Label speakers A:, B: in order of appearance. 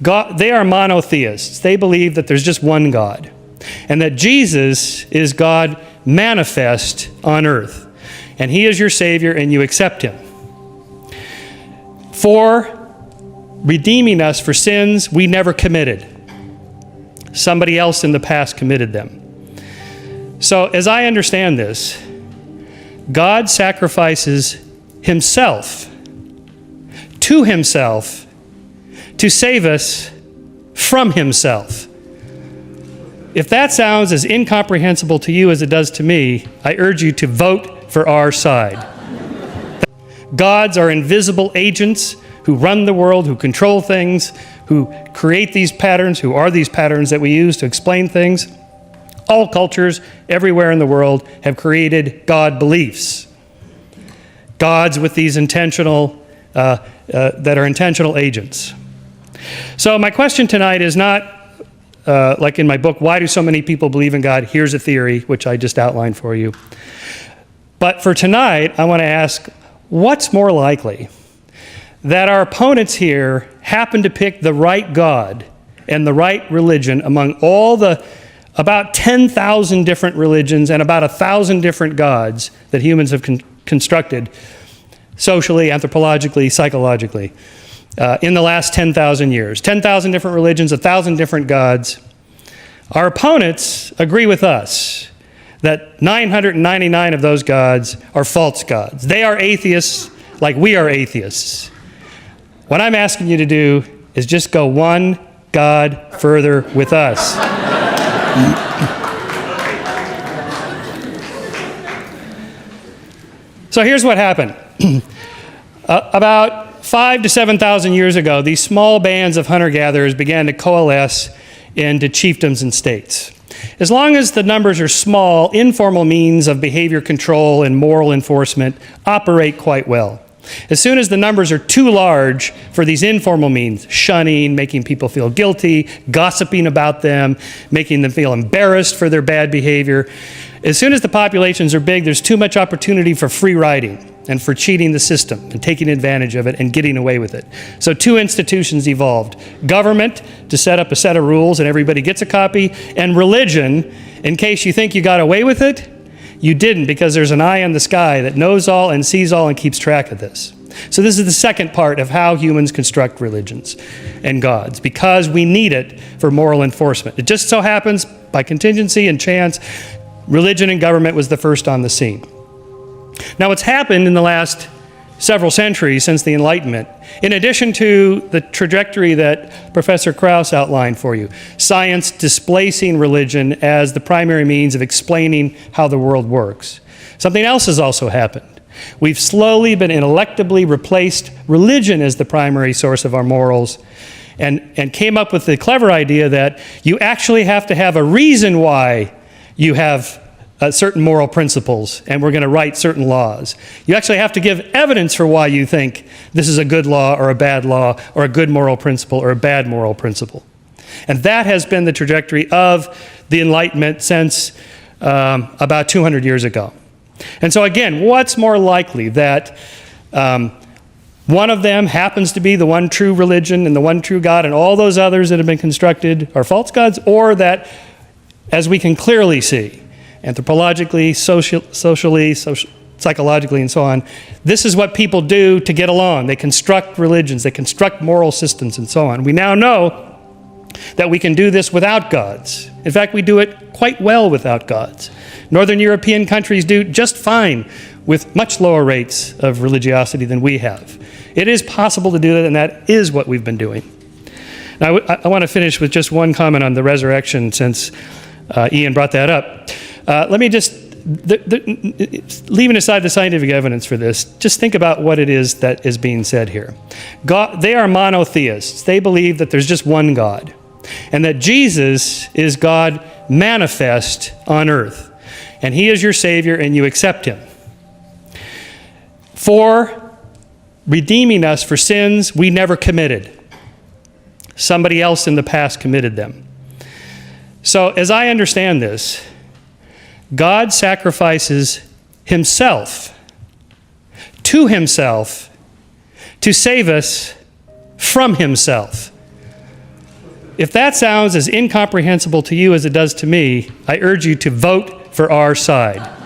A: They are monotheists. They believe that there's just one God, and that Jesus is God manifest on earth, and he is your Savior, and you accept him. For redeeming us for sins we never committed. Somebody else in the past committed them. So as I understand this, God sacrifices himself to save us from himself. If that sounds as incomprehensible to you as it does to me, I urge you to vote for our side. Gods are invisible agents who run the world, who control things, who create these patterns, who are these patterns that we use to explain things. All cultures everywhere in the world have created God beliefs. Gods with these intentional, that are intentional agents. So my question tonight is not like in my book, why do so many people believe in God? Here's a theory, which I just outlined for you. But for tonight, I want to ask, what's more likely? That our opponents here happen to pick the right God and the right religion among all the about 10,000 different religions and about 1,000 different gods that humans have constructed socially, anthropologically, psychologically in the last 10,000 years. 10,000 different religions, 1,000 different gods. Our opponents agree with us that 999 of those gods are false gods. They are atheists like we are atheists. What I'm asking you to do is just go one God further with us. So here's what happened. About 5,000 to 7,000 years ago, these small bands of hunter-gatherers began to coalesce into chiefdoms and states. As long as the numbers are small, informal means of behavior control and moral enforcement operate quite well. As soon as the numbers are too large for these informal means, shunning, making people feel guilty, gossiping about them, making them feel embarrassed for their bad behavior, as soon as the populations are big, there's too much opportunity for free riding and for cheating the system and taking advantage of it and getting away with it. So two institutions evolved. Government to set up a set of rules and everybody gets a copy, and religion, in case you think you got away with it, you didn't, because there's an eye in the sky that knows all and sees all and keeps track of this. So this is the second part of how humans construct religions and gods, because we need it for moral enforcement. It just so happens, by contingency and chance, religion and government was the first on the scene. Now what's happened in the last several centuries since the Enlightenment, in addition to the trajectory that Professor Krauss outlined for you, science displacing religion as the primary means of explaining how the world works, something else has also happened. We've slowly but ineluctably replaced religion as the primary source of our morals, and came up with the clever idea that you actually have to have a reason why you have certain moral principles, and we're going to write certain laws. You actually have to give evidence for why you think this is a good law or a bad law or a good moral principle or a bad moral principle. And that has been the trajectory of the Enlightenment since about 200 years ago. And so again, what's more likely, that one of them happens to be the one true religion and the one true God, and all those others that have been constructed are false gods, or that, as we can clearly see, anthropologically, socially, psychologically, and so on, this is what people do to get along. They construct religions, they construct moral systems, and so on. We now know that we can do this without gods. In fact, we do it quite well without gods. Northern European countries do just fine with much lower rates of religiosity than we have. It is possible to do that, and that is what we've been doing. Now, I want to finish with just one comment on the resurrection, since Ian brought that up. Let me just, leaving aside the scientific evidence for this, just think about what it is that is being said here. They are monotheists. They believe that there's just one God, and that Jesus is God manifest on earth, and he is your Savior, and you accept him. For redeeming us for sins we never committed. Somebody else in the past committed them. So as I understand this, God sacrifices himself to save us from himself. if that sounds as incomprehensible to you as it does to me, I urge you to vote for our side.